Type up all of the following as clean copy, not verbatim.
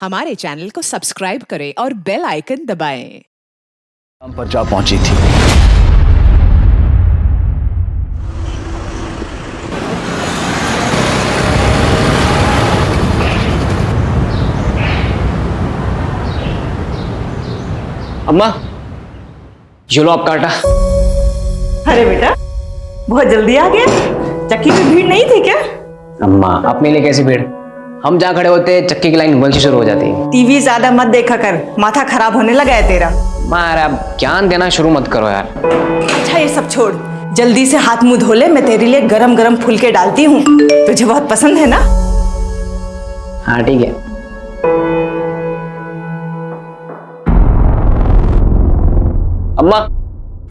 हमारे चैनल को सब्सक्राइब करें और बेल आइकन दबाएं। हम पर जा पहुंची थी। अम्मा, ये लो आपका आटा। अरे बेटा, बहुत जल्दी आ गया। चक्की में भीड़ नहीं थी क्या? अम्मा, अपने लिए कैसी भीड़? हम जहाँ खड़े होते चक्की की लाइन वहीं से शुरू हो जाती है। टीवी ज्यादा मत देखा कर, माथा खराब होने लगा है तेरा। मारा, अब ज्ञान देना शुरू मत करो यार। अच्छा ये सब छोड़, जल्दी से हाथ मुंह धो ले। मैं तेरे लिए गरम गरम फुलके डालती हूँ, तुझे बहुत पसंद है ना? हाँ ठीक है। अम्मा,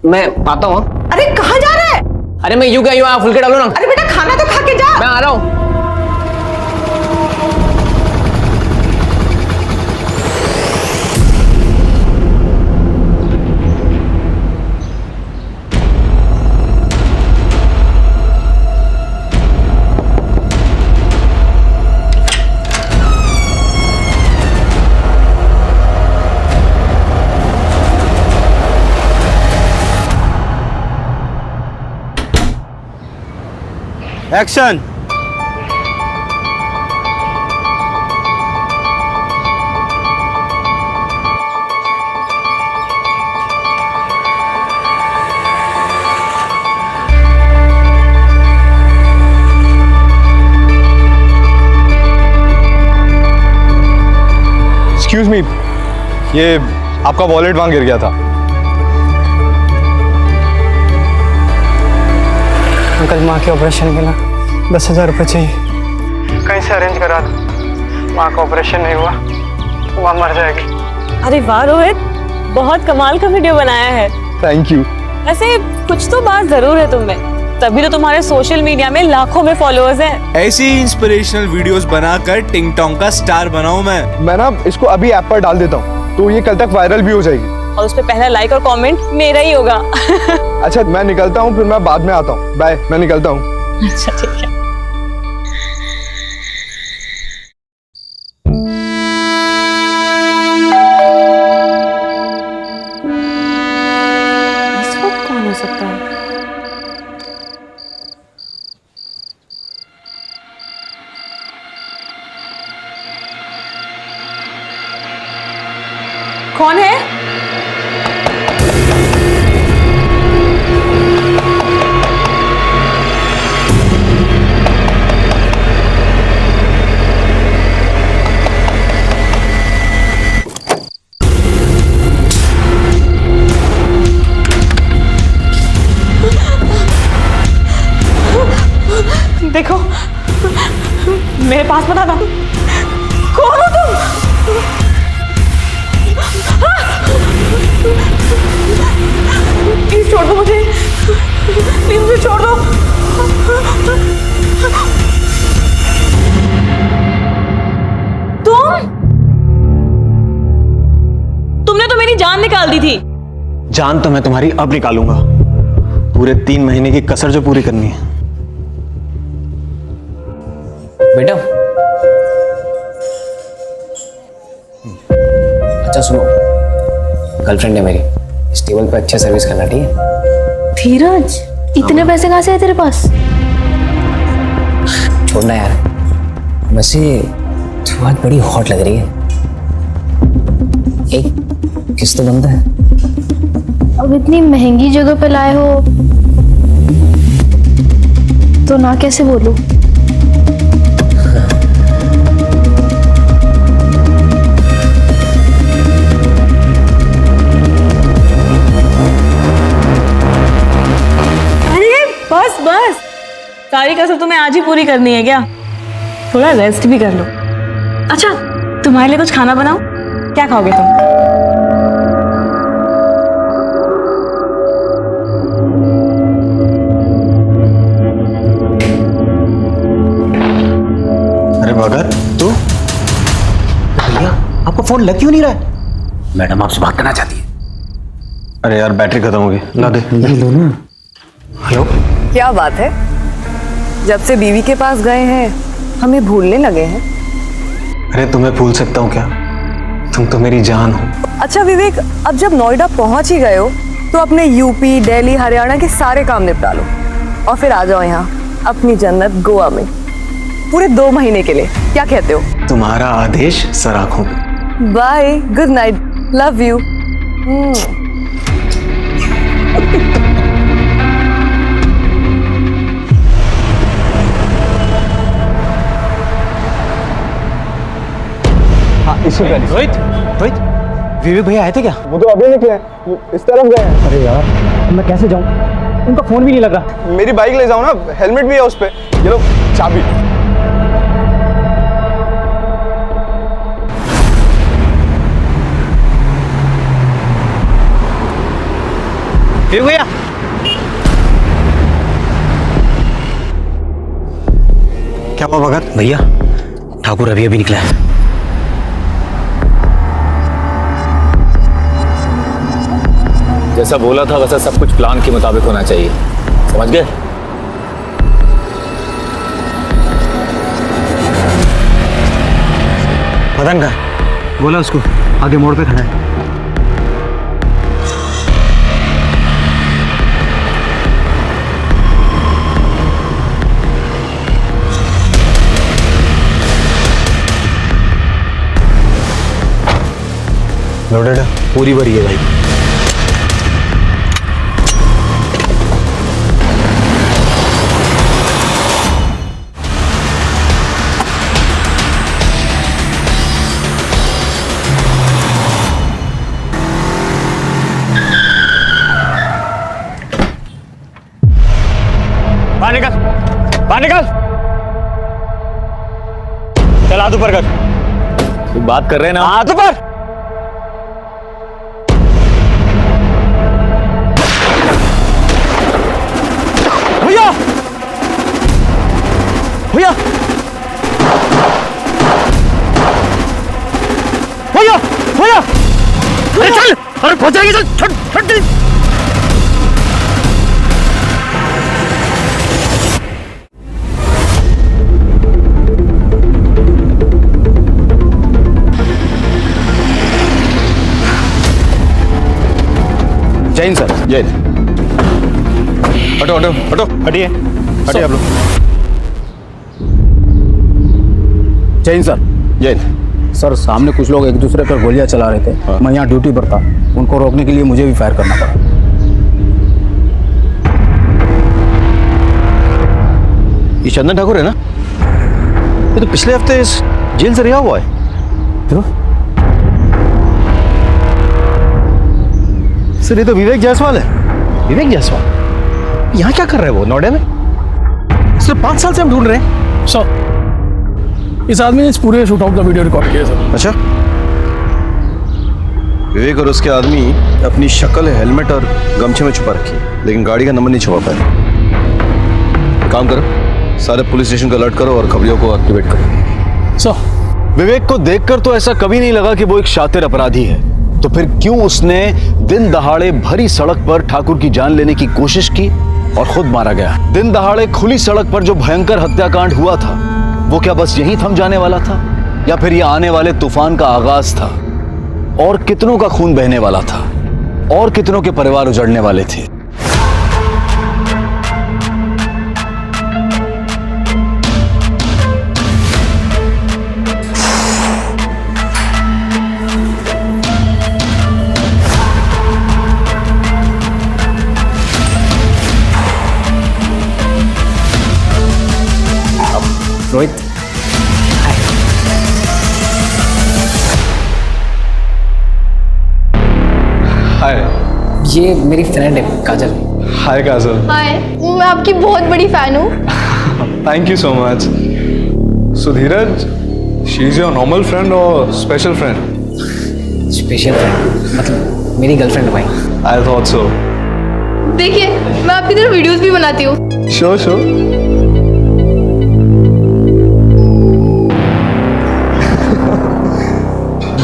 मैं पाता हूँ। अरे कहाँ जा रहा है? अरे मैं यूं क्या आप फुलके डालो ना। अरे बेटा खाना तो खा के जा। मैं आ रहा हूँ। एक्शन। एक्सक्यूज मी, ये आपका वॉलेट वहां गिर गया था। अंकल, माँ के ऑपरेशन के ना 10,000 रुपये चाहिए। कहीं से अरेंज करा दो। माँ का ऑपरेशन नहीं हुआ, माँ मर जाएगी। अरे वाह रोहित, बहुत कमाल का वीडियो बनाया है। Thank you. वैसे कुछ तो बात जरूर है तुम में, तभी तो तुम्हारे सोशल मीडिया में लाखों में फॉलोअर्स हैं। ऐसी इंस्पिरेशनल वीडियोस बनाकर टिंग टोंग का स्टार बनाऊं मैं ना इसको अभी ऐप पर डाल देता हूँ, तो ये कल तक वायरल भी हो जाएगी। और उस पे पहला लाइक और कमेंट मेरा ही होगा। अच्छा मैं निकलता हूँ, फिर मैं बाद में आता हूँ। बाय, मैं निकलता हूँ। अच्छा ठीक है। इस वक्त कौन हो सकता है? कौन है? देखो, मेरे पास मत आना। कौन हो तुम? प्लीज छोड़ दो मुझे, प्लीज मुझे छोड़ दो। तुमने तो मेरी जान निकाल दी थी। जान तो मैं तुम्हारी अब निकालूंगा, पूरे 3 महीने की कसर जो पूरी करनी है। बेटा, अच्छा सुनो, गर्लफ्रेंड है मेरी, इस टेबल पे अच्छे सर्विस करना, ठीक है? धीरज, इतने पैसे कहाँ से है तेरे पास? छोड़ना यार, वैसे तू बहुत बड़ी हॉट लग रही है। एक किस तो बनता है। अब इतनी महंगी जगह पे लाए हो तो ना कैसे बोलूं? बस बस, सारी कसर तुम्हें आज ही पूरी करनी है क्या? थोड़ा रेस्ट भी कर लो। अच्छा, तुम्हारे लिए कुछ खाना बनाऊं? क्या खाओगे तुम? अरे भगत, तू? भैया, आपका फोन लग क्यों नहीं रहा है? मैडम आपसे बात करना चाहती है। अरे यार, बैटरी खत्म हो गई, ला दे। लो ना। हेलो, क्या बात है, जब से बीवी के पास गए हैं हमें भूलने लगे हैं। अरे तुम्हें भूल सकता हूँ क्या? तुम तो मेरी जान हो। अच्छा विवेक, अब जब नोएडा पहुंच ही गए हो तो अपने यूपी, दिल्ली, हरियाणा के सारे काम निपटा लो और फिर आ जाओ यहाँ अपनी जन्नत गोवा में पूरे 2 महीने के लिए। क्या कहते हो? तुम्हारा आदेश सर आंखों पे। Bye, good night, love you. Rohit, Rohit, Vivek भैया आए थे क्या? वो तो अभी निकले, इस तरफ गए हैं। अरे यार, अब मैं कैसे जाऊं? उनका फोन भी नहीं लगा। मेरी बाइक ले जाओ ना, हेलमेट भी है उस पे। ये लो चाबी। विवेक भैया, क्या हुआ भगत? भैया ठाकुर अभी अभी निकला है। जैसा बोला था वैसा सब कुछ प्लान के मुताबिक होना चाहिए, समझ गए? मदन का बोला उसको आगे मोड़ पे खड़ा है। लोडेड है, पूरी भरी है भाई। बाहर निकल, बाहर निकल। चल हाथ ऊपर कर। बात कर रहे हैं ना? हाथ ऊपर। भैया, भैया, भैया, भैया, अरे चल, अरे पहुंच जाएगी, चल, छट, छट जल्दी। जैन सर। जैन। हटो हटो हटो, हटिए, हटिए आप लोग। जैन सर। जैन सर सामने कुछ लोग एक दूसरे पर गोलियां चला रहे थे। मैं यहाँ ड्यूटी पर था, उनको रोकने के लिए मुझे भी फायर करना पड़ा। ये चंदन ठाकुर है ना? ये तो पिछले हफ्ते इस जेल से रिहा हुआ है। क्यों? सर ये तो विवेक जायसवाल है। विवेक जायसवाल यहाँ क्या कर रहे हैं? वो नोएडा में सिर्फ 5 साल से हम ढूंढ रहे हैं। सर इस आदमी ने इस पूरे शूटआउट का वीडियो रिकॉर्ड किया सर। अच्छा, विवेक और उसके आदमी अपनी शक्ल हेलमेट और गमछे में छुपा रखी है, लेकिन गाड़ी का नंबर नहीं छुपा पाए। काम करो, सारे पुलिस स्टेशन को अलर्ट करो और खबरियों को एक्टिवेट करो। सर विवेक को देखकर तो ऐसा कभी नहीं लगा कि वो एक शातिर अपराधी है, तो फिर क्यों उसने दिन दहाड़े भरी सड़क पर ठाकुर की जान लेने की कोशिश की और खुद मारा गया? दिन दहाड़े खुली सड़क पर जो भयंकर हत्याकांड हुआ था, वो क्या बस यहीं थम जाने वाला था, या फिर ये आने वाले तूफान का आगाज था? और कितनों का खून बहने वाला था, और कितनों के परिवार उजड़ने वाले थे। रोहित, हाय। ये मेरी फ्रेंड है काजल। हाय काजल। हाय, मैं आपकी बहुत बड़ी फैन हूँ। Thank you so much. So Dheeraj, she is your normal friend और स्पेशल फ्रेंड? स्पेशल फ्रेंड मतलब मेरी गर्लफ्रेंड भाई। I thought so. देखिए, मैं आपकी तरह वीडियोस भी बनाती हूँ। Sure sure.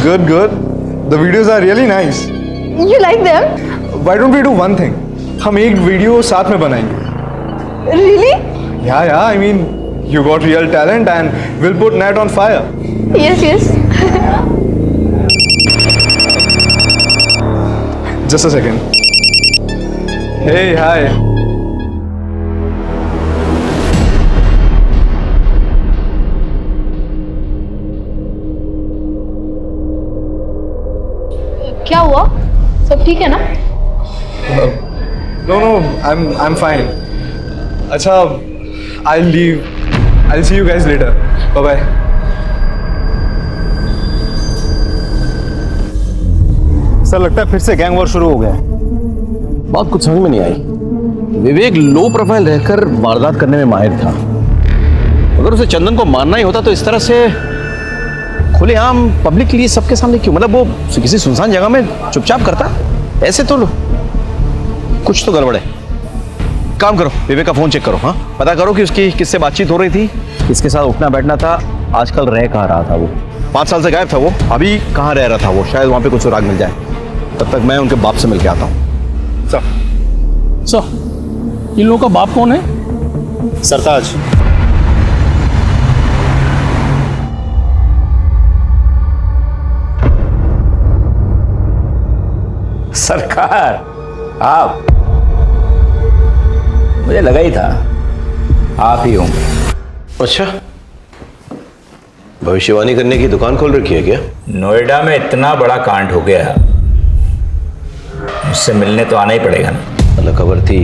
Good, good. The videos are really nice. You like them? Why don't we do one thing? हम एक वीडियो साथ में बनाएंगे। Really? Yeah, I mean, You got real talent and will put net on fire. Yes yes Just a second. Hey, hi. क्या हुआ? सब ठीक है ना? No, I'm fine. अच्छा, I'll leave. I'll see you guys later. Bye bye. Sir लगता है फिर से गैंग वॉर शुरू हो गया है। बात कुछ समझ में नहीं आई। विवेक लो प्रोफाइल रहकर वारदात करने में माहिर था। अगर उसे चंदन को मारना ही होता तो इस तरह से खुलेआम पब्लिकली सबके सामने क्यों, मतलब वो किसी सुनसान जगह में चुपचाप करता। ऐसे तो कुछ तो गड़बड़ है। काम करो, विवेक का फोन चेक करो। हाँ, पता करो कि उसकी किससे बातचीत हो रही थी, किसके साथ उठना बैठना था, आजकल रह कहाँ रहा था वो। 5 साल से गायब था वो, अभी कहाँ रह रहा था वो, शायद वहाँ पे कुछ सुराग मिल जाए। तब तक मैं उनके बाप से मिल के आता हूँ। सर, इन लोगों का बाप कौन है? सरताज। सरकार, आप? मुझे लगा ही था आप ही होंगे। अच्छा, भविष्यवाणी करने की दुकान खोल रखी है क्या? नोएडा में इतना बड़ा कांड हो गया, मुझसे मिलने तो आना ही पड़ेगा ना। मतलब खबर थी,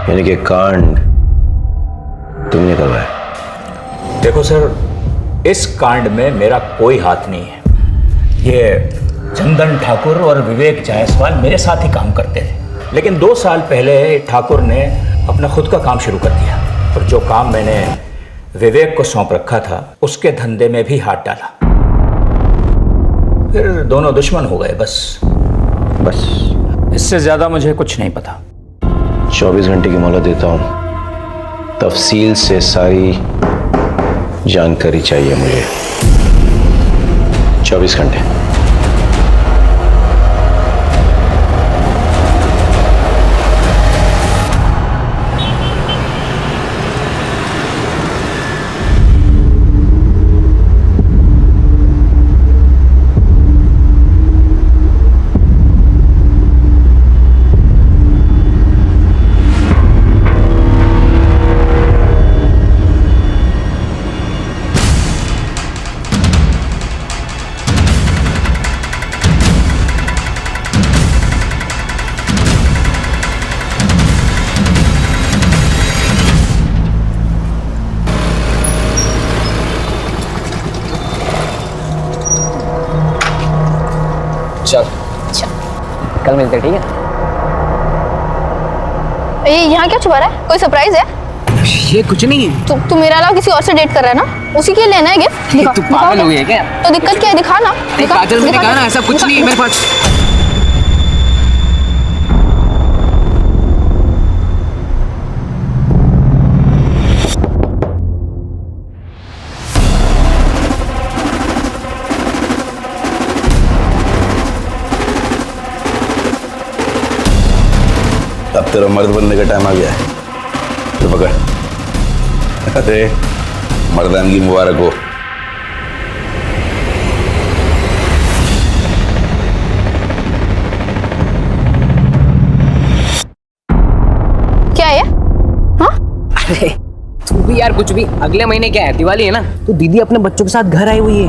यानी कि कांड तुमने करवाया? देखो सर, इस कांड में मेरा कोई हाथ नहीं है। ये चंदन ठाकुर और विवेक जायसवाल मेरे साथ ही काम करते थे, लेकिन 2 साल पहले ठाकुर ने अपना खुद का काम शुरू कर दिया और जो काम मैंने विवेक को सौंप रखा था उसके धंधे में भी हाथ डाला। फिर दोनों दुश्मन हो गए। बस इससे ज्यादा मुझे कुछ नहीं पता। 24 घंटे की मोहलत देता हूं, तफसील से सारी जानकारी चाहिए मुझे। 24 घंटे। चल कल मिलते, ठीक है? ये यहाँ क्या छुपा रहा है? कोई सरप्राइज है? ये कुछ नहीं है। तू मेरे अलावा किसी और से डेट कर रहा है ना? उसी के लिए लेना है गिफ्ट? दिखा, तू पागल हो गई है क्या? तो दिक्कत क्या है? दिखा ना। काजल, मैंने कहा ना ऐसा कुछ नहीं है मेरे पास। अब तेरा मर्द बनने का टाइम आ गया है। तो पकड़। अरे मर्दानगी मुबारक हो। क्या है? हाँ? अरे तू भी यार कुछ भी। अगले महीने क्या है, दिवाली है ना, तो दीदी अपने बच्चों के साथ घर आई हुई है।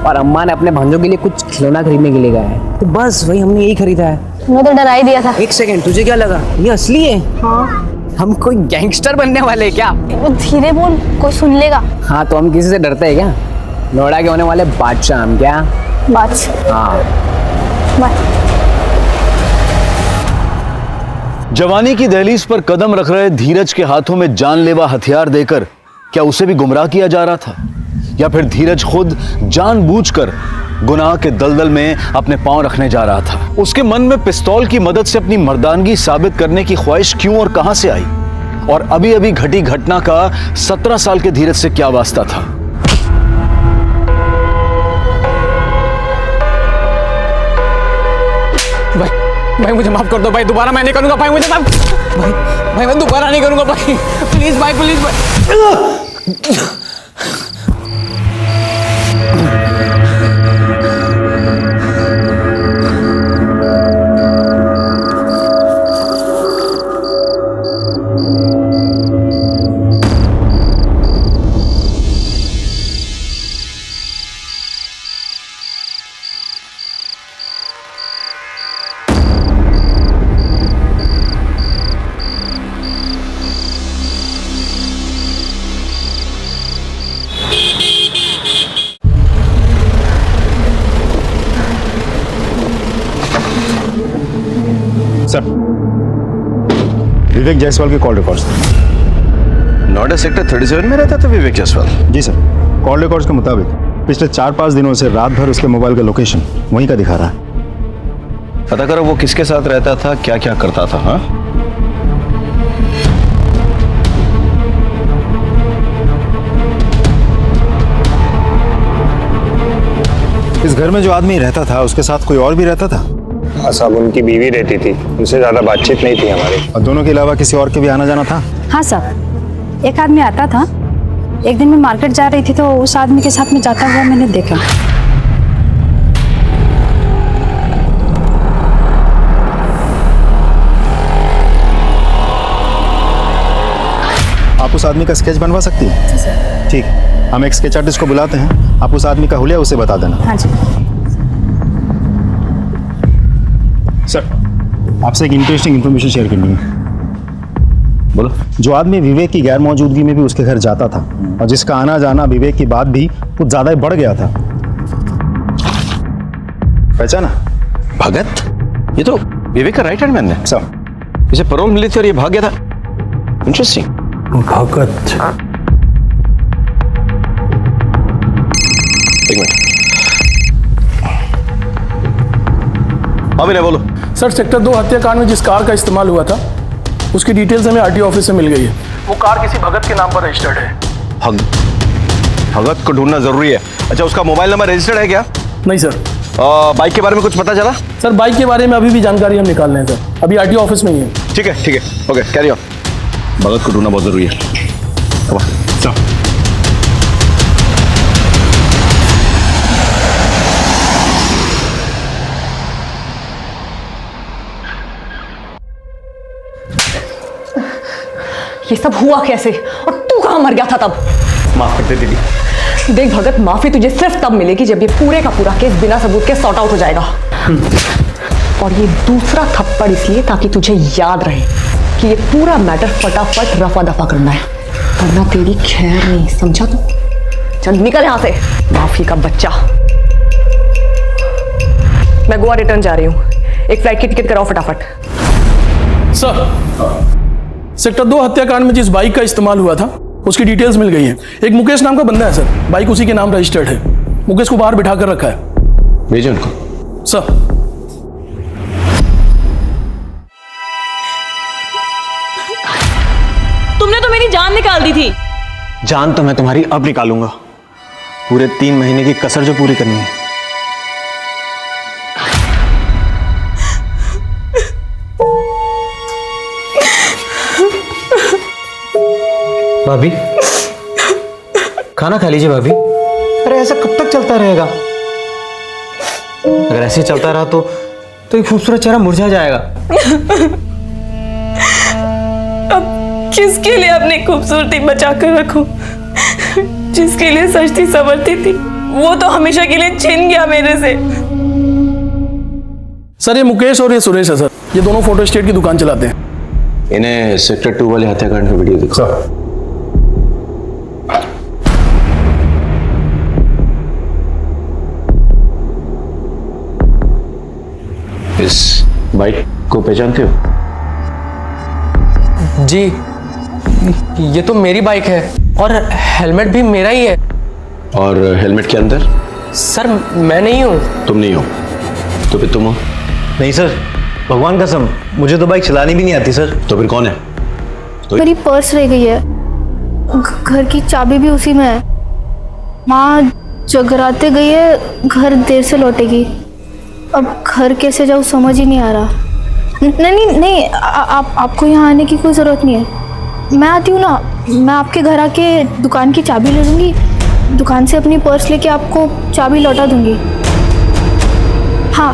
और अम्मा ने अपने भांजों के लिए कुछ खिलौना खरीदने के लिए गया है, तो बस वही हमने यही खरीदा है। मैं तो डरा ही दिया था। एक सेकंड, तुझे क्या लगा ये असली है? हाँ। हम कोई गैंगस्टर बनने वाले हैं क्या? वो धीरे बोल, कोई सुन लेगा। हाँ, तो हम किसी से डरते हैं क्या? नोएडा के होने वाले बादशाह हम क्या? बादशाह। हाँ। बाय। जवानी की दहलीज पर कदम रख रहे धीरज के हाथों में जानलेवा हथियार देकर क्या उसे भी गुमराह किया जा रहा था, या फिर धीरज खुद जानबूझकर गुनाह के दलदल में अपने पांव रखने जा रहा था? उसके मन में पिस्तौल की मदद से अपनी मर्दानगी साबित करने की ख्वाहिश क्यों और कहां से आई? और अभी अभी घटी घटना का 17 साल के धीरज से क्या वास्ता था? भाई मुझे माफ कर दो भाई, दोबारा मैं नहीं करूंगा भाई, मुझे माफ भाई मैं दोबारा नहीं करूंगा भाई, प्लीज भाई, प्लीज भाई। सर, विवेक जायसवाल के कॉल रिकॉर्ड्स। नोएडा सेक्टर 37 में रहता था विवेक जायसवाल? जी सर, कॉल रिकॉर्ड्स के मुताबिक पिछले 4-5 दिनों से रात भर उसके मोबाइल का लोकेशन वहीं का दिखा रहा है। पता करो वो किसके साथ रहता था, क्या क्या करता था। हाँ, इस घर में जो आदमी रहता था उसके साथ कोई और भी रहता था? हाँ साहब, उनकी बीवी रहती थी, उनसे ज्यादा बातचीत नहीं थी हमारी। और दोनों के अलावा किसी और के भी आना जाना था? हाँ साहब, एक आदमी आता था। एक दिन मैं मार्केट जा रही थी तो उस आदमी के साथ में जाता हुआ मैंने देखा। आप उस आदमी का स्केच बनवा सकती हैं? ठीक, हम एक स्केच आर्टिस्ट को बुलाते हैं, आप उस आदमी का हुलिया उसे बता देना। हाँ जी। सर, आपसे एक इंटरेस्टिंग इन्फॉर्मेशन शेयर करनी है। बोलो। जो आदमी विवेक की गैर मौजूदगी में भी उसके घर जाता था और जिसका आना जाना विवेक की बात भी कुछ ज्यादा ही बढ़ गया था, पहचाना? भगत? ये तो विवेक का राइट हैंड मैन है। सर, इसे पैरोल मिली थी और ये भाग गया था। इंटरेस्टिंग। भगत? एक मिनट। हाँ विनय बोलो। सर, सेक्टर 2 हत्याकांड में जिस कार का इस्तेमाल हुआ था उसकी डिटेल्स हमें आरटीओ ऑफिस से मिल गई है। वो कार किसी भगत के नाम पर रजिस्टर्ड है। भगत को ढूंढना जरूरी है। अच्छा, उसका मोबाइल नंबर रजिस्टर्ड है क्या? नहीं सर। बाइक के बारे में कुछ पता चला? सर, बाइक के बारे में अभी भी जानकारी हम निकाल रहे हैं सर, अभी आरटीओ ऑफिस में ही है। ठीक है, ठीक है, ओके, कैरी ऑन। भगत को ढूंढना बहुत जरूरी है। ये सब हुआ कैसे और तू कहां मर गया था तब? माफ कर दे दीदी। देख भगत, माफी तुझे सिर्फ तब मिलेगी जब ये पूरे का पूरा केस बिना सबूत के सॉर्ट आउट हो जाएगा। और ये दूसरा थप्पड़ इसलिए ताकि तुझे याद रहे कि ये पूरा मैटर फटाफट रफा दफा करना है, वरना तेरी खैर नहीं, समझा तू? चल निकल यहां से, माफी का बच्चा। मैं गोवा रिटर्न जा रही हूँ, एक फ्लाइट की टिकट कराओ फटाफट। सर, सेक्टर 2 हत्याकांड में जिस बाइक का इस्तेमाल हुआ था उसकी डिटेल्स मिल गई हैं। एक मुकेश नाम का बंदा है सर, बाइक उसी के नाम रजिस्टर्ड है। मुकेश को बाहर बिठा कर रखा है। भेजो उनको। सर। तुमने तो मेरी जान निकाल दी थी। जान तो मैं तुम्हारी अब निकालूंगा, पूरे 3 महीने की कसर जो पूरी करनी है। भाभी, खाना खा लीजिए भाभी। अरे ऐसा कब तक चलता रहेगा? अगर ऐसे चलता रहा तो ये खूबसूरत चेहरा मुरझा जाएगा। अब किसके लिए अपनी खूबसूरती बचा कर रखूं? जिसके लिए सजती संवरती थी वो तो हमेशा के लिए छिन गया मेरे से। सर, ये मुकेश और ये सुरेश है सर, ये दोनों फोटो स्टेट की दुकान चलाते हैं। इन्हें सेक्टर 2 वाले हत्याकांड का वीडियो दिखा। इस बाइक को पहचानते हो? जी, ये तो मेरी बाइक है और हेलमेट भी मेरा ही है। और हेलमेट के अंदर? सर, मैं नहीं हूँ। तुम नहीं हो तो फिर तुम हो? नहीं सर, भगवान कसम, मुझे तो बाइक चलानी भी नहीं आती सर। तो फिर कौन है? मेरी पर्स रह गई है, घर की चाबी भी उसी में है। माँ जगराते गई है, घर देर से लौटेगी। अब घर कैसे जाऊँ समझ ही नहीं आ रहा। नहीं, आपको यहाँ आने की कोई ज़रूरत नहीं है। मैं आती हूँ ना, मैं आपके घर आके दुकान की चाबी ले लूँगी, दुकान से अपनी पर्स लेके आपको चाबी लौटा दूँगी। हाँ,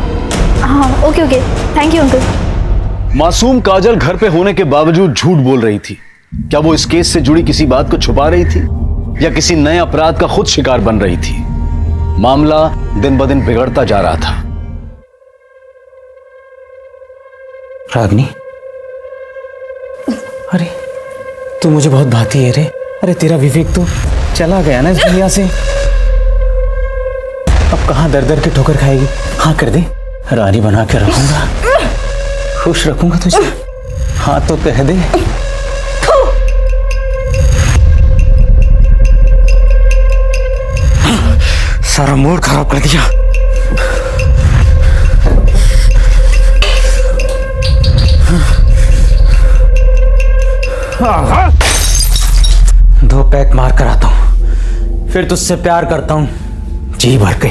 ओके, थैंक यू अंकल। मासूम काजल घर पे होने के बावजूद झूठ बोल रही थी। क्या वो इस केस से जुड़ी किसी बात को छुपा रही थी या किसी नए अपराध का खुद शिकार बन रही थी? मामला दिन ब दिन बिगड़ता जा रहा था। रागनी, अरे तू मुझे बहुत भाती है रे। अरे तेरा विवेक तो चला गया ना इस दुनिया से। अब कहाँ दर दर की ठोकर खाएगी। हाँ कर दे, रानी बना के रखूंगा, खुश रखूंगा तुझे। हाँ तो कह दे। सारा मूड खराब कर दिया। दो पैक मार कर आता हूं, फिर तुझसे प्यार करता हूं जी भर के।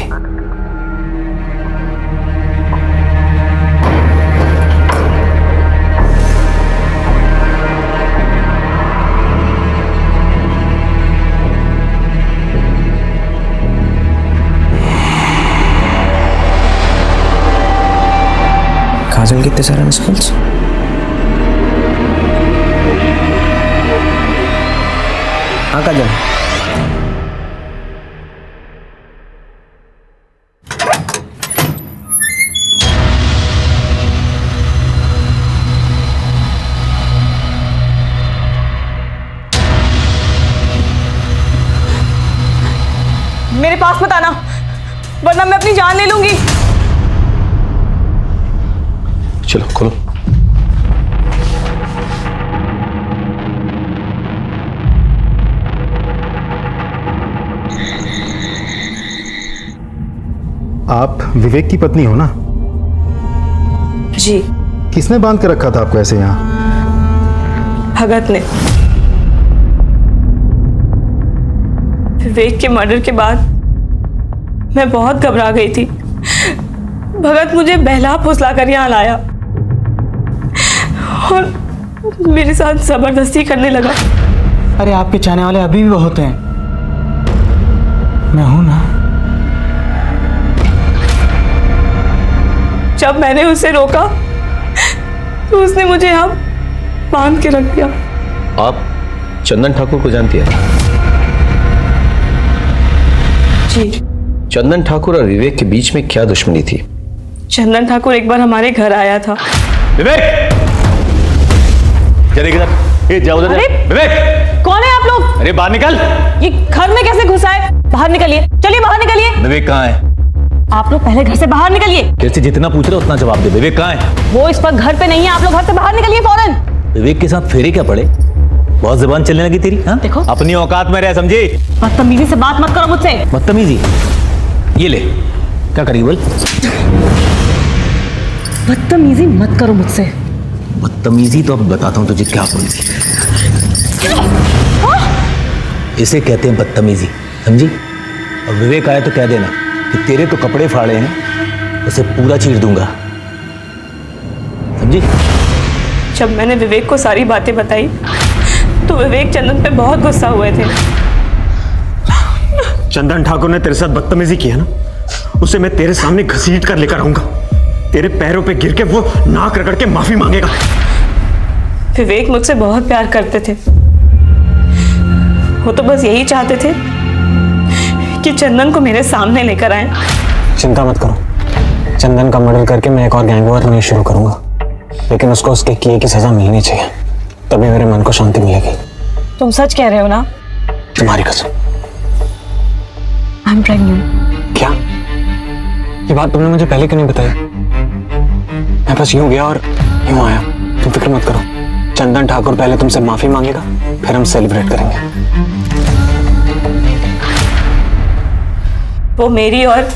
काजल कितने सारे मिस कॉल्स। हाँ काजल, मेरे पास मत आना, वरना मैं अपनी जान ले लूंगी। चलो खोलो। आप विवेक की पत्नी हो ना? जी। किसने बांध के रखा था आपको ऐसे यहाँ? भगत ने। विवेक के मर्डर के बाद मैं बहुत घबरा गई थी। भगत मुझे बहला फुसला कर यहाँ लाया और मेरे साथ जबरदस्ती करने लगा। अरे आपके चाहने वाले अभी भी बहुत हैं। मैं हूं ना। जब मैंने उसे रोका तो उसने मुझे यहाँ बांध के रख दिया। आप चंदन ठाकुर को जानती हैं? जी। चंदन ठाकुर और विवेक के बीच में क्या दुश्मनी थी? चंदन ठाकुर एक बार हमारे घर आया था। विवेक, चले किधर? ए जाओ उधर। विवेक, कौन है आप लोग? अरे बाहर निकल। ये घर में कैसे घुसा है? बाहर निकलिए, चलिए बाहर निकलिए। विवेक कहाँ है? आप लोग पहले घर से बाहर निकलिए। जैसे जितना पूछ रहे हो उतना जवाब दे। विवेक कहाँ है? वो इस वक्त घर पे नहीं है, आप लोग घर से बाहर निकलिए फौरन। विवेक के साथ फेरे क्या पड़े? बहुत जुबान चलने लगी तेरी। हाँ देखो, अपनी औकात में रह, समझी? बदतमीजी से बात मत करो मुझसे। बदतमीजी? ये ले, क्या करेगी बोल? बदतमीजी मत करो मुझसे। बदतमीजी तो अब बताता हूँ तुझे क्या बोलती। इसे कहते हैं बदतमीजी, समझी? और विवेक आया तो कह देना कि तेरे तो कपड़े फाड़े हैं, उसे पूरा चीर दूंगा, समझी? जब मैंने विवेक को सारी बातें बताई तो विवेक चंदन पे बहुत गुस्सा हुए थे। चंदन ठाकुर ने तेरे साथ बदतमीजी की है ना, उसे मैं तेरे सामने घसीट कर लेकर आऊंगा। तेरे पैरों पे गिर के वो नाक रगड़ के माफी मांगेगा। विवेक मुझसे बहुत प्यार करते थे। वो तो बस यही चाहते थे कि चंदन को मेरे सामने लेकर आए। चिंता मत करो, चंदन का मर्डर करके मैं एक और गैंग वॉर नहीं शुरू करूंगा, लेकिन उसको उसके किए की सजा मिलनी चाहिए, तभी मेरे मन को शांति मिलेगी। तुम सच कह रहे हो ना? तुम्हारी कसम। I am pregnant. क्या? ये बात तुमने मुझे पहले क्यों नहीं बताई? मैं बस यूं गया और यूं आया। तुम फिक्र मत करो, चंदन ठाकुर पहले तुमसे माफी मांगेगा, फिर हम सेलिब्रेट करेंगे। वो मेरी और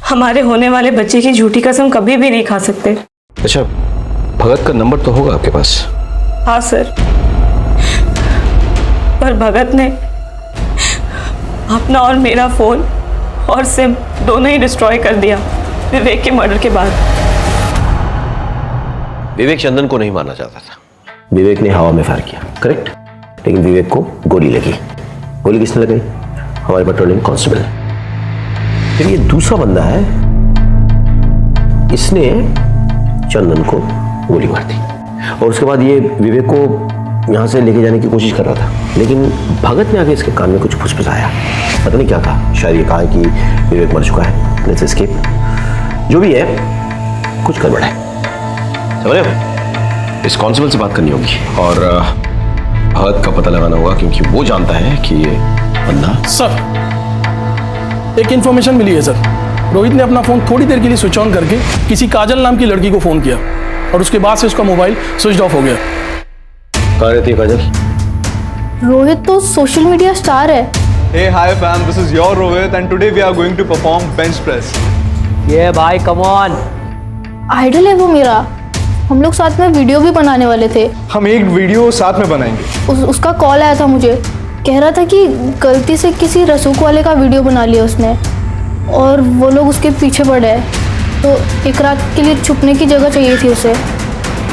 हमारे होने वाले बच्चे की झूठी कसम कभी भी नहीं खा सकते। अच्छा, भगत का नंबर तो होगा आपके पास? हाँ सर, पर भगत ने अपना और मेरा फोन और सिम दोनों ही डिस्ट्रॉय कर दिया विवेक के मर्डर के बाद। विवेक चंदन को नहीं मारना चाहता था। विवेक ने हवा में फायर किया, करेक्ट, लेकिन विवेक को गोली लगी। गोली किसने लगाई? हमारे पेट्रोलिंग कांस्टेबल। फिर ये दूसरा बंदा है, इसने चंदन को गोली मार दी और उसके बाद ये विवेक को यहां से लेके जाने की कोशिश कर रहा था, लेकिन भगत ने आगे इसके कान में कुछ फुसफुसाया, पता नहीं क्या था। शायद ये कहा है कि विवेक मर चुका है, लेट्स एस्केप। जो भी है, कुछ गड़बड़ है, समझ रहे हो? इस कांस्टेबल से बात करनी होगी और भगत का पता लगाना होगा, क्योंकि वो जानता है कि ये बंदा। सर, एक इंफॉर्मेशन मिली है सर। रोहित ने अपना फोन थोड़ी देर के लिए स्विच ऑन करके किसी काजल नाम की लड़की को फोन किया और उसके बाद से उसका मोबाइल स्विच ऑफ हो गया। कहाँ रहती है काजल? रोहित तो सोशल मीडिया स्टार है। Hey, hi fam, this is your Rohit and today we are going to perform bench press. ये भाई कम ऑन। आइडल है वो मेरा। हम लोग साथ में वीडियो भी बनाने वाले थे। हम एक वीडियो साथ में बनाएंगे। उसका कॉल आया था मुझे, कह रहा था कि गलती से किसी रसूख वाले का वीडियो बना लिया उसने और वो लोग उसके पीछे पड़े हैं। तो एक रात के लिए छुपने की जगह चाहिए थी उसे,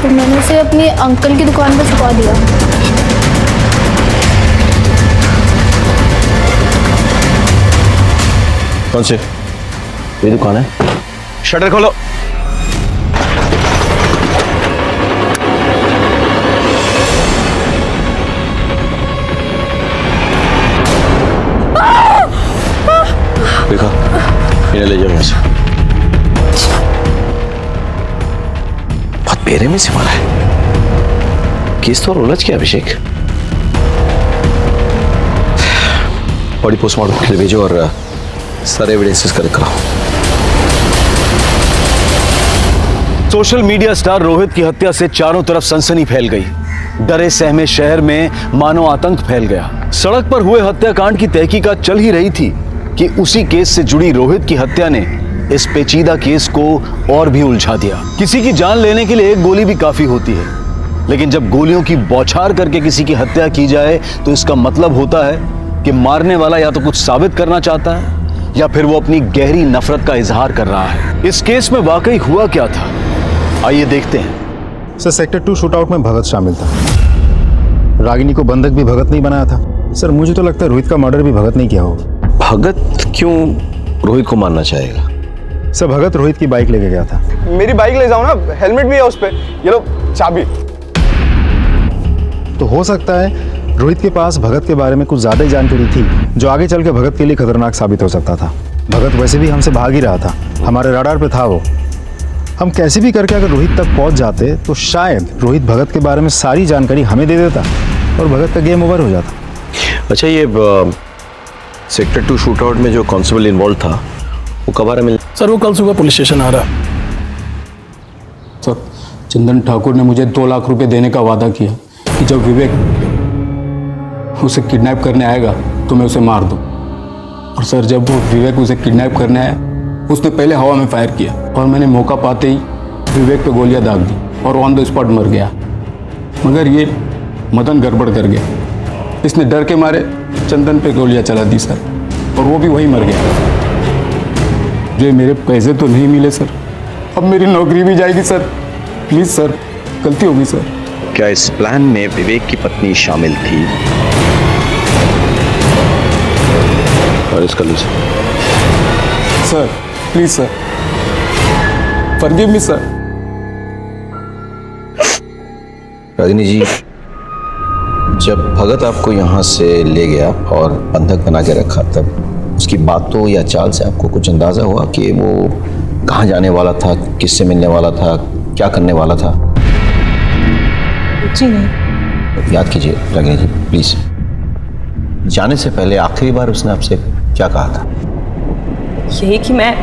तो मैंने उसे अपने अंकल की दुकान पर छुपा दिया। कौन से? ये दुकान है। शटर खोलो। देखा, इन्हें ले जाओ यहाँ से। बहुत बेरहमी से मारा है। केस तो उलझ गया अभिषेक। बॉडी पोस्टमार्टम के लिए भेजो और सारे एविडेंसेस कलेक्ट कराओ। सोशल मीडिया स्टार रोहित की हत्या से चारों तरफ सनसनी फैल गई। डरे सहमे शहर में मानो आतंक फैल गया। सड़क पर हुए हत्याकांड की तहकीकात चल ही रही थी कि उसी केस से जुड़ी रोहित की हत्या ने इस पेचीदा केस को और भी उलझा दिया। किसी की जान लेने के लिए एक गोली भी काफी होती है, लेकिन जब गोलियों की बौछार करके किसी की हत्या की जाए तो इसका मतलब होता है कि मारने वाला या तो कुछ साबित करना चाहता है या फिर वो अपनी गहरी नफरत का इजहार कर रहा है। इस केस में वाकई हुआ क्या था, आइए देखते हैं। सर, सेक्टर 2 शूटआउट में भगत शामिल था। रागिनी को बंधक भी भगत नहीं बनाया था। सर, मुझे तो लगता है रोहित का मर्डर भी भगत नहीं किया होगा। भगत क्यों रोहित को मारना चाहेगा? सर, भगत रोहित की बाइक लेके गया था। मेरी बाइक ले जाओ ना, हेलमेट भी है उस पे। ये लो चाबी। तो हो सकता है रोहित के पास भगत के बारे में कुछ ज्यादा ही जानकारी थी, जो आगे चल के भगत के लिए खतरनाक साबित हो सकता था। भगत वैसे भी हमसे भाग ही रहा था, हमारे रडार पे था वो। हम कैसे भी करके अगर रोहित तक पहुंच जाते तो शायद रोहित भगत के बारे में सारी जानकारी हमें दे देता और भगत का गेम ओवर हो जाता। अच्छा, ये सेक्टर 2 शूटआउट में जो कांस्टेबल इन्वॉल्व था वो कब आ रहा? सर, वो कल सुबह पुलिस स्टेशन आ रहा। सर, चंदन ठाकुर ने मुझे 2 लाख रुपए देने का वादा किया कि जब विवेक उसे किडनैप करने आएगा तो मैं उसे मार दूं। और सर, जब वो विवेक उसे किडनैप करने आया, उसने पहले हवा में फायर किया और मैंने मौका पाते ही विवेक पे गोलियां दाग दी और ऑन द स्पॉट मर गया। मगर ये मदन गड़बड़ कर गया। इसने डर के मारे चंदन पे गोलियां चला दी सर, और वो भी वहीं मर गया। मुझे मेरे पैसे तो नहीं मिले सर, अब मेरी नौकरी भी जाएगी सर। प्लीज सर, गलती होगी सर। क्या इस प्लान में विवेक की पत्नी शामिल थी? और इसका lose sir, please sir, forgive me sir. Ragini ji, जब भगत आपको यहाँ से ले गया और बंधक बना के रखा, तब उसकी बातों या चाल से आपको कुछ अंदाजा हुआ कि वो कहाँ जाने वाला था, किससे मिलने वाला था, क्या करने वाला था? जी नहीं। याद कीजिए रागिनी जी, प्लीज। जाने से पहले आखिरी बार उसने आपसे क्या कहा था? यही कि मैं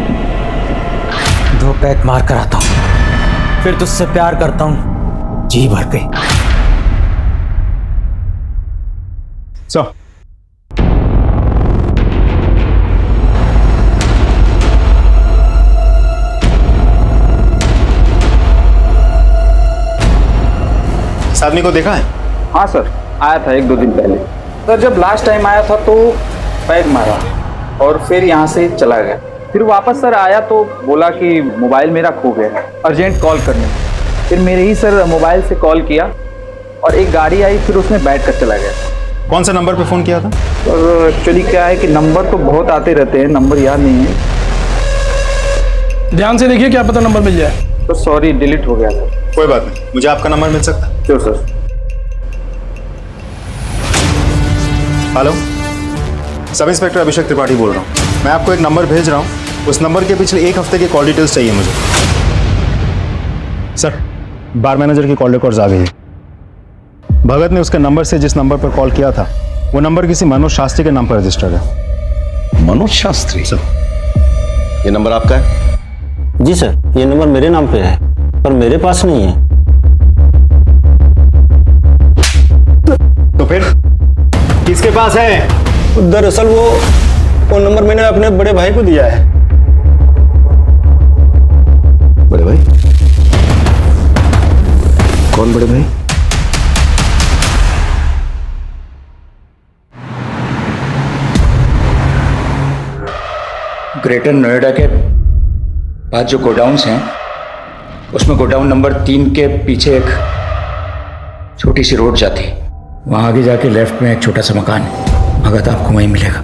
2 पैक मार कर आता हूं, फिर तुझसे प्यार करता हूं जी भर के। इस आदमी को देखा है? हाँ सर, आया था 1-2 दिन पहले। सर, जब लास्ट टाइम आया था तो पैक मारा और फिर यहाँ से चला गया। फिर वापस सर आया तो बोला कि मोबाइल मेरा खो गया, अर्जेंट कॉल करने। फिर मेरे ही सर मोबाइल से कॉल किया और एक गाड़ी आई, फिर उसमें बैठ कर चला गया। कौन से नंबर पे फ़ोन किया था? और एक्चुअली क्या है कि नंबर तो बहुत आते रहते हैं, नंबर याद नहीं है। ध्यान से देखिए, क्या पता नंबर मिल जाए। तो सॉरी, डिलीट हो गया सर। कोई बात नहीं, मुझे आपका नंबर मिल सकता है? Sure sir. Hello, sub inspector Abhishek Tripathi बोल रहा हूँ। मैं आपको एक नंबर भेज रहा हूँ, उस नंबर के पिछले एक हफ्ते की कॉल डिटेल्स चाहिए मुझे। सर, बार मैनेजर की कॉल रिकॉर्ड्स आ गई है। भगत ने उसके नंबर से जिस नंबर पर कॉल किया था, वो नंबर किसी मनोज शास्त्री के नाम पर रजिस्टर्ड है। मनोज शास्त्री? सर, ये नंबर आपका है? जी सर, ये नंबर मेरे नाम पे है, पर मेरे पास नहीं है। तो फिर किसके पास है? दरअसल वो नंबर मैंने अपने बड़े भाई को दिया है। बड़े भाई? कौन बड़े भाई? ग्रेटर नोएडा के पास जो गोडाउन्स हैं, उसमें गोडाउन नंबर 3 के पीछे एक छोटी सी रोड जाती है। वहाँ आगे जाके लेफ्ट में एक छोटा सा मकान है, भगत आपको वहीं मिलेगा।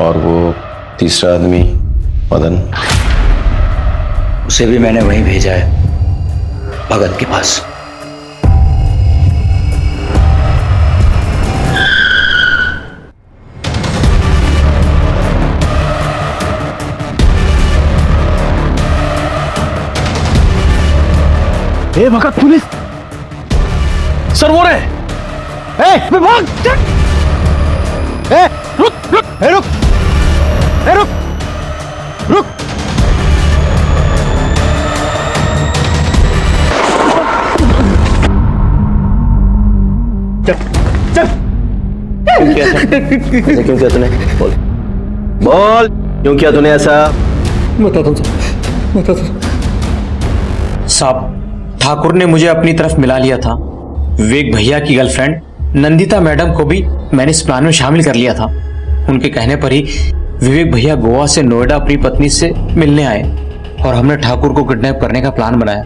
और वो तीसरा आदमी मदन? उसे भी मैंने वहीं भेजा है, भगत के पास। ए भगत, पुलिस! सर वो रहे! विभाग! रुक रुक! रुक! रुक! रुक! चल चल! क्यों किया तूने? बोल बोल, क्यों किया तूने ऐसा? बता दो साहब, ठाकुर ने मुझे अपनी तरफ मिला लिया था। विवेक भैया की गर्लफ्रेंड नंदिता मैडम को भी मैंने इस प्लान में शामिल कर लिया था। उनके कहने पर ही विवेक भैया गोवा से नोएडा अपनी पत्नी से मिलने आए और हमने ठाकुर को किडनैप करने का प्लान बनाया।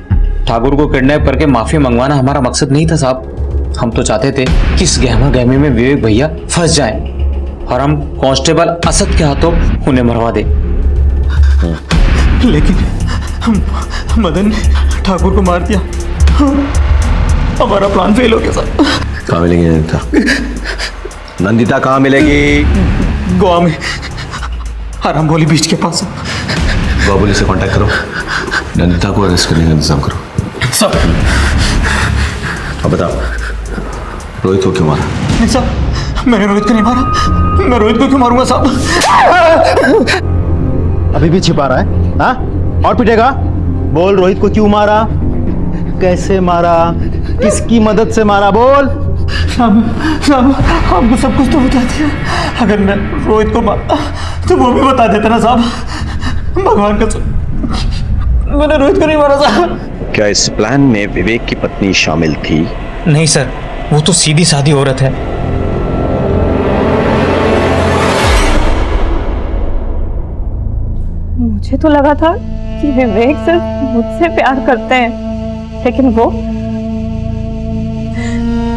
ठाकुर को किडनैप करके माफी मंगवाना हमारा मकसद नहीं था साहब। हम तो चाहते थे कि इस गहमा गहमी में विवेक भैया फंस जाएं और हम कांस्टेबल असद के हाथों उन्हें मरवा दें। लेकिन मदन ने ठाकुर को मार दिया, हमारा प्लान फेल हो गया सर। कहाँ मिलेगी नंदिता? नंदिता कहाँ मिलेगी? गोवा में आराम बोली बीच के पास। गोवा पुलिस से कांटेक्ट करो, नंदिता को अरेस्ट करने का इंतजाम करो। सर। अब बताओ, रोहित को क्यों मारा? नहीं साहब, मैंने रोहित को नहीं मारा। मैं रोहित को क्यों मारूंगा साहब? अभी भी छिपा रहा है? हाँ? और पिटेगा? बोल, रोहित को क्यों मारा? कैसे मारा? किसकी मदद से मारा? बोल। साहब, आपको सब कुछ तो बता दिया। अगर मैं रोहित को मारता तो वो भी बता देता ना साहब। भगवान का मैंने रोहित को नहीं मारा साहब। क्या इस प्लान में विवेक की पत्नी शामिल थी? नहीं सर, वो तो सीधी सादी औरत है। मुझे तो लगा था कि विवेक सिर्फ मुझसे प्यार करते हैं, लेकिन वो,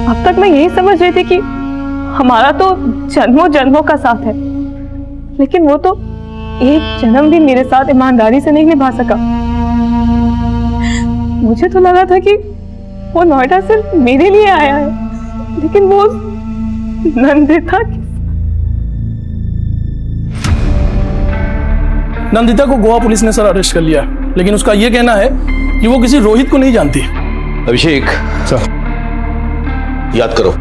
अब तक मैं यही समझ रही थी कि हमारा तो जन्मों जन्मों का साथ है, लेकिन वो तो एक जन्म भी मेरे साथ ईमानदारी से नहीं निभा सका। मुझे तो लगा था कि वो नोएडा सिर्फ मेरे लिए आया है, लेकिन वो नंदिता नंदिता को गोवा पुलिस ने सर अरेस्ट कर लिया, लेकिन उसका यह कहना है कि वो किसी रोहित को नहीं जानती। अभिषेक सर, याद करो,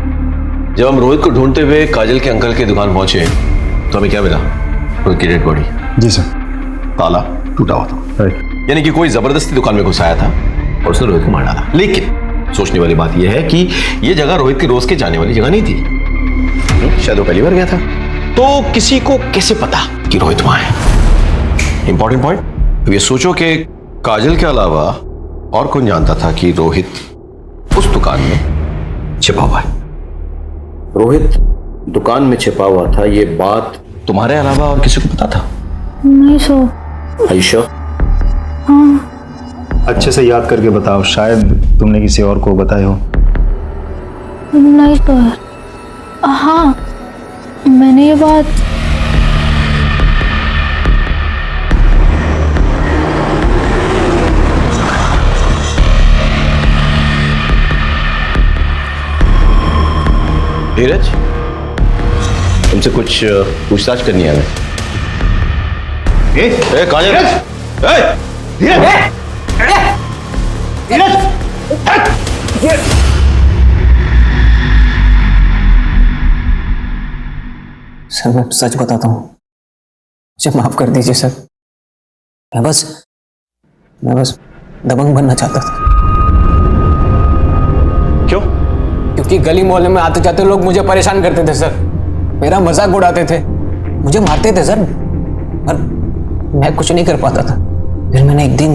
जब हम रोहित को ढूंढते हुए काजल के अंकल की दुकान पहुंचे तो हमें क्या मिला? रोहित की डेड बॉडी। जी सर। ताला टूटा हुआ था, यानी कि कोई जबरदस्ती दुकान में घुसाया था और उसने रोहित को मार डाला। लेकिन सोचने वाली बात यह है कि यह जगह रोहित की रोज के जाने वाली जगह नहीं थी, शायद वो पहली बार गया था। तो किसी को कैसे पता कि रोहित वहां है? Important point. ये सोचो कि काजल के अलावा और कौन जानता था कि रोहित उस दुकान में छिपा हुआ है? रोहित दुकान में छिपा हुआ था, ये बात तुम्हारे अलावा और किसी को पता था? नहीं सर। आयशा? हाँ। अच्छे से याद करके बताओ, शायद तुमने किसी और को बताया हो। नहीं तो यार, हाँ मैंने ये बात धीरज, तुमसे कुछ पूछताछ करनी है हमें। कहाँ जा रहे हो? सर मैं सच बताता हूँ, मुझे माफ कर दीजिए सर। मैं बस दबंग बनना चाहता था। क्यों? क्योंकि गली मोहल्ले में आते जाते लोग मुझे परेशान करते थे सर, मेरा मजाक उड़ाते थे, मुझे मारते थे सर, और मैं कुछ नहीं कर पाता था। फिर मैंने एक दिन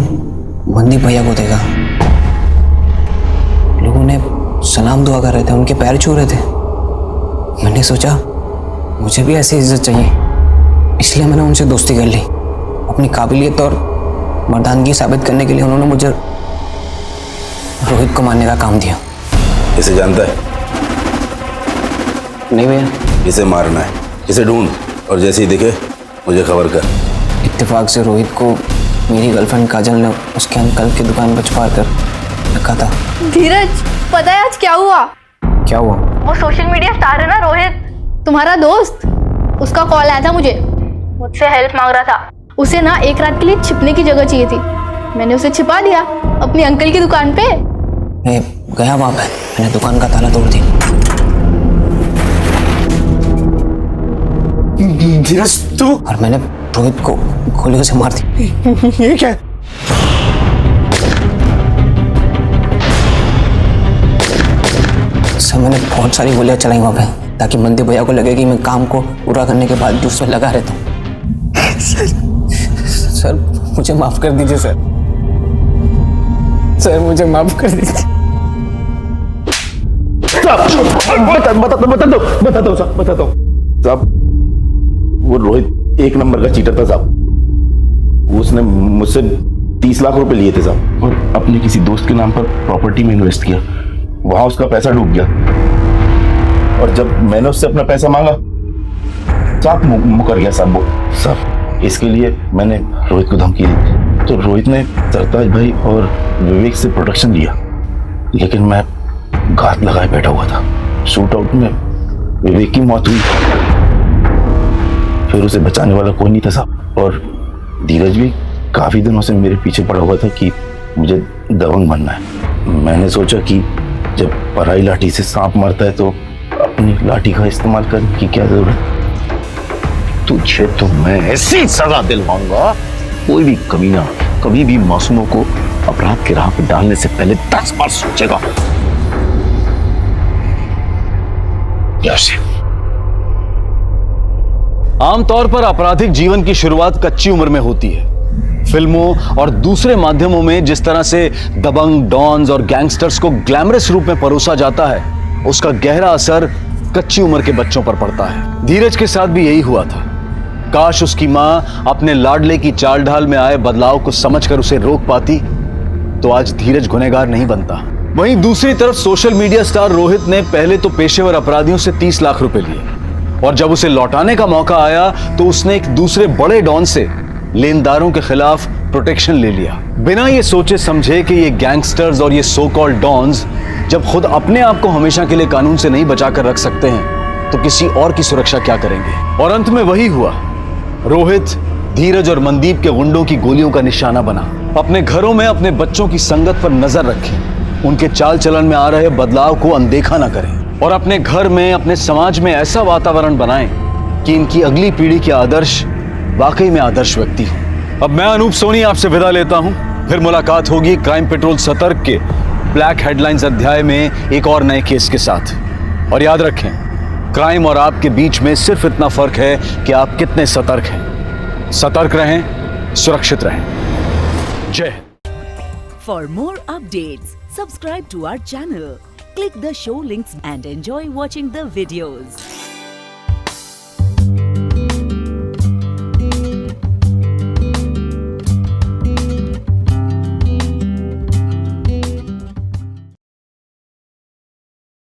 मनदीप भैया को देखा, लोगों ने सलाम दुआ कर रहे थे, उनके पैर छू रहे थे। मैंने सोचा मुझे भी ऐसी इज्जत चाहिए, इसलिए मैंने उनसे दोस्ती कर ली। अपनी काबिलियत और मर्दानगी साबित करने के लिए उन्होंने मुझे रोहित को मारने का काम दिया। इसे जानता है? नहीं भैया। इसे मारना है, इसे ढूंढ और जैसे ही दिखे मुझे खबर कर। इत्तेफाक से रोहित को मेरी गर्लफ्रेंड काजल ने उसके अंकल की दुकान पर छुपा कर रखा था। धीरज, पता है आज क्या हुआ? क्या हुआ? वो सोशल मीडिया स्टार है ना रोहित, तुम्हारा दोस्त, उसका कॉल आया था मुझसे हेल्प मांग रहा था। उसे ना एक रात के लिए छिपने की जगह चाहिए थी, मैंने उसे छिपा दिया अपनी अंकल की दुकान पे। मैं गया वहां पे, मैंने दुकान का ताला तोड़ दिया। धीरज तू? और मैंने रोहित को गोलियों से मार दी। ये क्या? सर मैंने बहुत सारी गोलियां चलाई वहां पे, ताकि मनदीप भैया को लगे कि मैं काम को पूरा करने के बाद भी उसमें लगा रहता हूँ। सर मुझे माफ कर दीजिए सर, सर मुझे माफ कर दीजिए। बताता हूँ साहब, वो रोहित एक नंबर का चीटर था साहब। उसने मुझसे 30 लाख रुपए लिए थे साहब, और अपने किसी दोस्त के नाम पर प्रॉपर्टी में इन्वेस्ट किया। वहां उसका पैसा डूब गया, और जब मैंने उससे अपना पैसा मांगा साहब मुकर गया साहब वो। साहब इसके लिए मैंने रोहित को धमकी दी, तो रोहित ने सरताज भाई और विवेक से प्रोटेक्शन लिया, लेकिन मैं घात लगाए बैठा हुआ था। शूट आउट में विवेक की मौत हुई, फिर उसे बचाने वाला कोई नहीं था साहब। और धीरज भी काफी दिनों से मेरे पीछे पड़ा हुआ था कि मुझे दबंग बनना है। मैंने सोचा कि जब पराई लाठी से सांप मरता है तो अपनी लाठी का इस्तेमाल करने की क्या जरूरत। तुझे तो मैं ऐसी सजा दिलवाऊंगा, कोई भी कमीना कभी भी मासूमों को अपराध के राह पर डालने से पहले 10 बार सोचेगा। आमतौर पर आपराधिक जीवन की शुरुआत कच्ची उम्र में होती है। फिल्मों और दूसरे माध्यमों में जिस तरह से दबंग, डॉन्स और गैंगस्टर्स को ग्लैमरस रूप में परोसा जाता है, उसका गहरा असर कच्ची उम्र के बच्चों पर पड़ता है। धीरज के साथ भी यही हुआ था। काश उसकी मां अपने लाडले की चाल ढाल में आए बदलाव को समझकर उसे रोक पाती, तो आज धीरज गुनहगार नहीं बनता। वहीं दूसरी तरफ सोशल मीडिया स्टार रोहित ने पहले तो पेशेवर अपराधियों से 30 लाख रुपए लिए, और जब उसे लौटाने का मौका आया तो उसने एक दूसरे बड़े डॉन से लेनदारों के खिलाफ प्रोटेक्शन ले लिया, बिना ये सोचे समझे कि ये गैंगस्टर्स और ये सो कॉल्ड डॉन्स जब खुद अपने आप को हमेशा के लिए कानून से नहीं बचा कर रख सकते हैं, तो किसी और की सुरक्षा क्या करेंगे। और अंत में वही हुआ। रोहित, धीरज और मनदीप के गुंडों की गोलियों का निशाना बना। अपने घरों में अपने बच्चों की संगत पर नजर रखें, उनके चाल चलन में आ रहे बदलाव को अनदेखा ना करें, और अपने घर में, अपने समाज में ऐसा वातावरण बनाएं कि इनकी अगली पीढ़ी के आदर्श वाकई में आदर्श व्यक्ति हो। अब मैं अनूप सोनी आपसे विदा लेता हूं, फिर मुलाकात होगी क्राइम पेट्रोल सतर्क के ब्लैक हेडलाइंस अध्याय में एक और नए केस के साथ। और याद रखें, क्राइम और आपके बीच में सिर्फ इतना फर्क है कि आप कितने सतर्क हैं। सतर्क रहें, सुरक्षित रहें। जय Hind. For more updates, subscribe to our channel, click the show links and enjoy watching the videos.